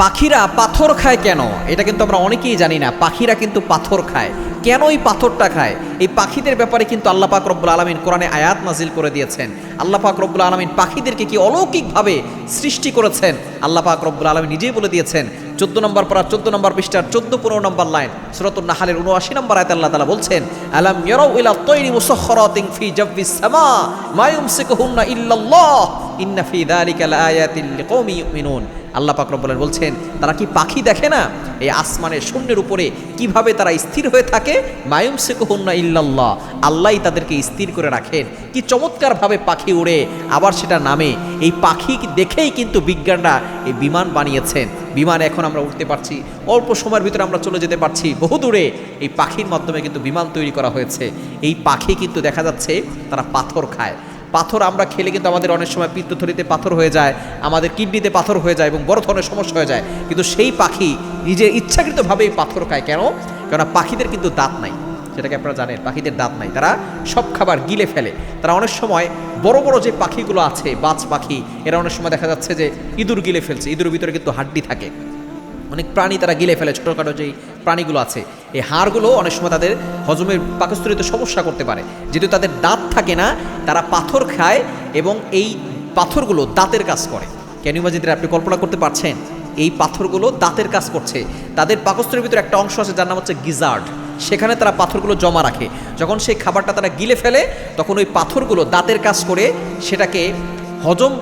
পাখিরা পাথর খায় কেন? এটা কিন্তু আমরা অনেকেই জানি না। পাখিরা কিন্তু পাথর খায়। কেন এই পাথরটা খায়? এই পাখিদের ব্যাপারে কিন্তু আল্লাহ পাক রব্বুল আলামিন কোরআনে আয়াত নাজিল করে দিয়েছেন। আল্লাহ পাক রব্বুল আলামিন পাখিদেরকে কি অলৌকিকভাবে সৃষ্টি করেছেন। আল্লাহ পাক রব্বুল আলামিন নিজেই বলে দিয়েছেন। 14 নম্বর পারা 14 নম্বর পৃষ্ঠার 14-15 নম্বর লাইন সূরাতুন নাহলের 79 নম্বর আয়াতে আল্লাহ তাআলা বলছেন, আলাম ইয়ারাউ ইলা তায়রি মুসাখখারাতিন ফি জাওয়িস সামা মা ইউমসিকুহুন্না ইল্লাল্লাহ ইন্না ফি যালিকা লাআয়াতিন লিকওমি ইউমিনুন। আল্লাহ পাক রব্বুল আলামিন বলছেন, তারা কি পাখি দেখে না এই আসমানের শূন্যের উপরে কিভাবে তারা স্থির হয়ে থাকে? মায়ুমসিকুহুন্না ইল্লাল্লাহ, আল্লাহই তাদেরকে স্থির করে রাখেন। কি চমৎকারভাবে পাখি উড়ে আবার সেটা নামে। এই পাখি দেখেই কিন্তু বিজ্ঞানরা এই বিমান বানিয়েছেন। বিমানে এখন আমরা উঠতে পারছি, অল্প সময়ের ভিতরে আমরা চলে যেতে পারছি বহু দূরে। এই পাখির মাধ্যমে কিন্তু বিমান তৈরি করা হয়েছে। এই পাখি কিন্তু দেখা যাচ্ছে তারা পাথর খায়। পাথর আমরা খেলে কিন্তু আমাদের অনেক সময় পিত্তথলিতে পাথর হয়ে যায়, আমাদের কিডনিতে পাথর হয়ে যায় এবং বড় ধরনের সমস্যা হয়ে যায়। কিন্তু সেই পাখি নিজের ইচ্ছাকৃতভাবেই পাথর খায়। কেন? কেননা পাখিদের কিন্তু দাঁত নাই, সেটাকে আপনারা জানেন। পাখিদের দাঁত নাই, তারা সব খাবার গিলে ফেলে। তারা অনেক সময় বড় বড় যে পাখিগুলো আছে, বাজ পাখি, এরা অনেক সময় দেখা যাচ্ছে যে ইঁদুর গিলে ফেলছে। ইঁদুরের ভিতরে কিন্তু হাড্ডি থাকে, অনেক প্রাণী তারা গিলে ফেলে। ছোটোখাটো যেই প্রাণীগুলো আছে, এই হাড়গুলো অনেক সময় তাদের হজমের পাকস্থলীতে সমস্যা করতে পারে। যেহেতু তাদের দাঁত থাকে না, তারা পাথর খায় এবং এই পাথরগুলো দাঁতের কাজ করে। Can you imagine? আপনি কল্পনা করতে পারছেন এই পাথরগুলো দাঁতের কাজ করছে। তাদের পাকস্থলীর ভিতরে একটা অংশ আছে যার নাম হচ্ছে গিজার্ড, সেখানে তারা পাথরগুলো জমা রাখে। যখন সেই খাবারটা তারা গিলে ফেলে, তখন ওই পাথরগুলো দাঁতের কাজ করে সেটাকে হজম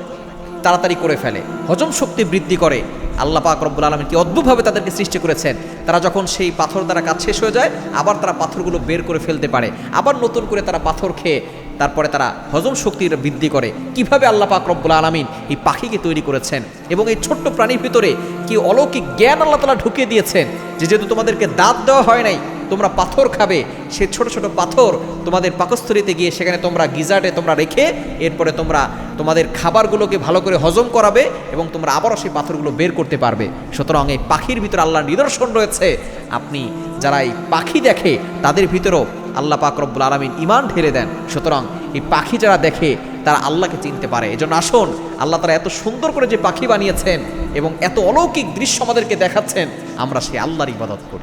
তাড়াতাড়ি করে ফেলে, হজম শক্তি বৃদ্ধি করে। আল্লাহ পাক রব্বুল আলামিন কি অদ্ভুতভাবে তাদেরকে সৃষ্টি করেছেন। তারা যখন সেই পাথর দ্বারা কাজ শেষ হয়ে যায়, আবার তারা পাথরগুলো বের করে ফেলতে পারে, আবার নতুন করে তারা পাথর খেয়ে তারপরে তারা হজম শক্তির বৃদ্ধি করে। কিভাবে আল্লাহ পাক রব্বুল আলামিন এই পাখিকে তৈরি করেছেন এবং এই ছোট্ট প্রাণীর ভিতরে কি অলৌকিক জ্ঞান আল্লাহ তাআলা ঢুকিয়ে দিয়েছেন যে যেহেতু তোমাদেরকে দাঁত দেওয়া হয় নাই, তোমরা পাথর খাবে। সে ছোট ছোট পাথর তোমাদের পাকস্থলীতে গিয়ে সেখানে তোমরা গিজার্ডে তোমরা রেখে এরপরে তোমরা তোমাদের খাবারগুলোকে ভালো করে হজম করাবে এবং তোমরা আবারও সেই পাথরগুলো বের করতে পারবে। সুতরাং এই পাখির ভিতরে আল্লাহর নিদর্শন রয়েছে। আপনি যারা এই পাখি দেখে তাদের ভিতরেও আল্লাহ পাক রব্বুল আলামিন ঈমান ঢেলে দেন। সুতরাং এই পাখি যারা দেখে তারা আল্লাহকে চিনতে পারে। এজন্য আসুন, আল্লাহ তারা এত সুন্দর করে যে পাখি বানিয়েছেন এবং এত অলৌকিক দৃশ্য আমাদেরকে দেখাচ্ছেন, আমরা সেই আল্লাহর ইবাদত করি।